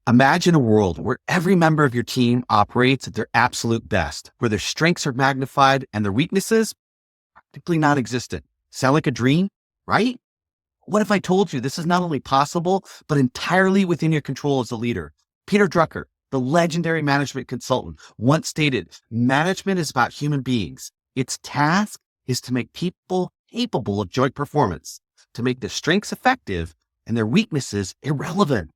Imagine a world where every member of your team operates at their absolute best, where their strengths are magnified and their weaknesses practically non-existent. Sound like a dream, right? What if I told you this is not only possible, but entirely within your control as a leader? Peter Drucker, the legendary management consultant, once stated, management is about human beings. Its task is to make people capable of joint performance, to make their strengths effective and their weaknesses irrelevant.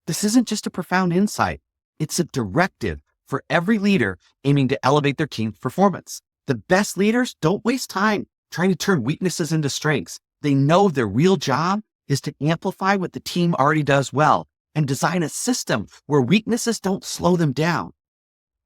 This isn't just a profound insight. It's a directive for every leader aiming to elevate their team's performance. The best leaders don't waste time trying to turn weaknesses into strengths. They know their real job is to amplify what the team already does well and design a system where weaknesses don't slow them down.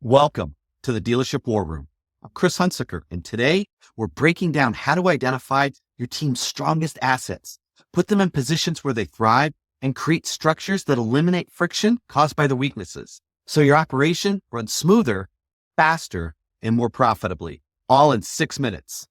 Welcome to the Dealership War Room. I'm Chris Hunsaker, and today we're breaking down how to identify your team's strongest assets, put them in positions where they thrive, and create structures that eliminate friction caused by the weaknesses, so your operation runs smoother, faster, and more profitably, all in 6 minutes.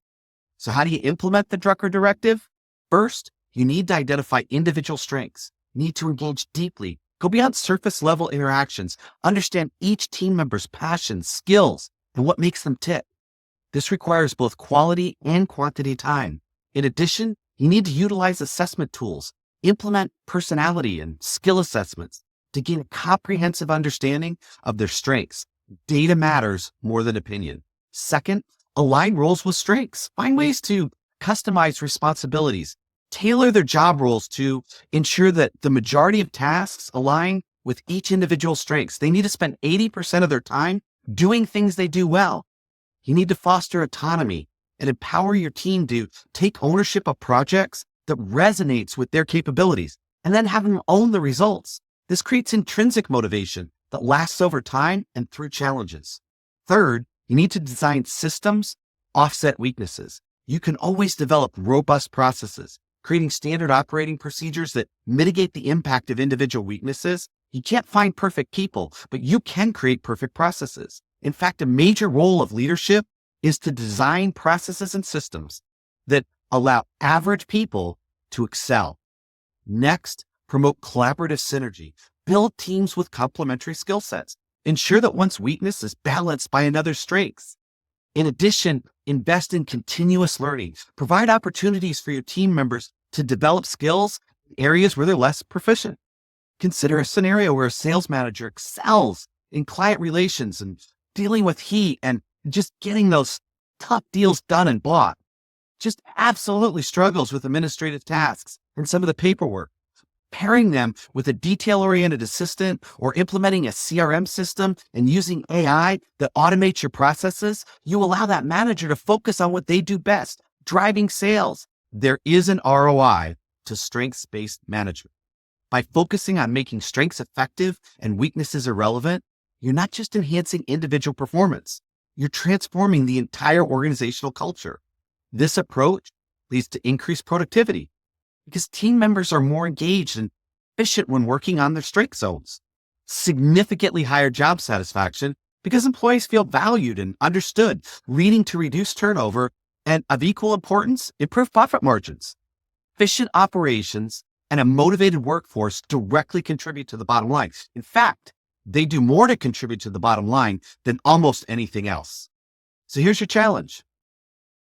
So how do you implement the Drucker Directive? First, you need to identify individual strengths. You need to engage deeply, go beyond surface level interactions, understand each team member's passions, skills, and what makes them tick. This requires both quality and quantity time. In addition, you need to utilize assessment tools, implement personality and skill assessments to gain a comprehensive understanding of their strengths. Data matters more than opinion. Second, align roles with strengths. Find ways to customize responsibilities, tailor their job roles to ensure that the majority of tasks align with each individual's strengths. They need to spend 80% of their time doing things they do well. You need to foster autonomy and empower your team to take ownership of projects that resonates with their capabilities, and then have them own the results. This creates intrinsic motivation that lasts over time and through challenges. Third, you need to design systems, offset weaknesses. You can always develop robust processes, creating standard operating procedures that mitigate the impact of individual weaknesses. You can't find perfect people, but you can create perfect processes. In fact, a major role of leadership is to design processes and systems that allow average people to excel. Next, promote collaborative synergy. Build teams with complementary skill sets. Ensure that one's weakness is balanced by another's strengths. In addition, invest in continuous learning. Provide opportunities for your team members to develop skills in areas where they're less proficient. Consider a scenario where a sales manager excels in client relations and dealing with heat and just getting those tough deals done and bought. Just absolutely struggles with administrative tasks and some of the paperwork. Pairing them with a detail-oriented assistant or implementing a CRM system and using AI that automates your processes, you allow that manager to focus on what they do best, driving sales. There is an ROI to strengths-based management. By focusing on making strengths effective and weaknesses irrelevant, you're not just enhancing individual performance, you're transforming the entire organizational culture. This approach leads to increased productivity because team members are more engaged and efficient when working on their strength zones. Significantly higher job satisfaction because employees feel valued and understood, leading to reduced turnover and, of equal importance, improved profit margins. Efficient operations and a motivated workforce directly contribute to the bottom line. In fact, they do more to contribute to the bottom line than almost anything else. So here's your challenge.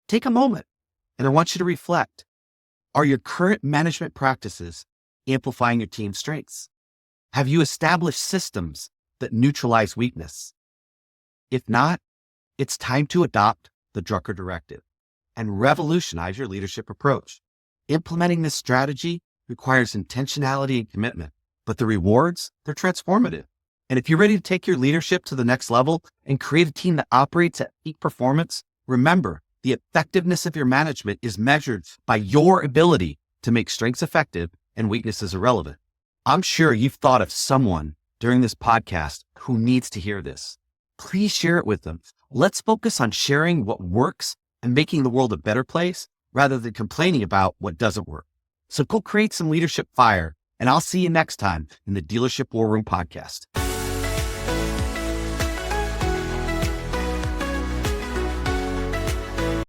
Take a moment, and I want you to reflect. Are your current management practices amplifying your team's strengths? Have you established systems that neutralize weakness? If not, it's time to adopt the Drucker Directive and revolutionize your leadership approach. Implementing this strategy requires intentionality and commitment, but the rewards, they're transformative. And if you're ready to take your leadership to the next level and create a team that operates at peak performance, remember, the effectiveness of your management is measured by your ability to make strengths effective and weaknesses irrelevant. I'm sure you've thought of someone during this podcast who needs to hear this. Please share it with them. Let's focus on sharing what works and making the world a better place rather than complaining about what doesn't work. So go create some leadership fire, and I'll see you next time in the Dealership War Room podcast.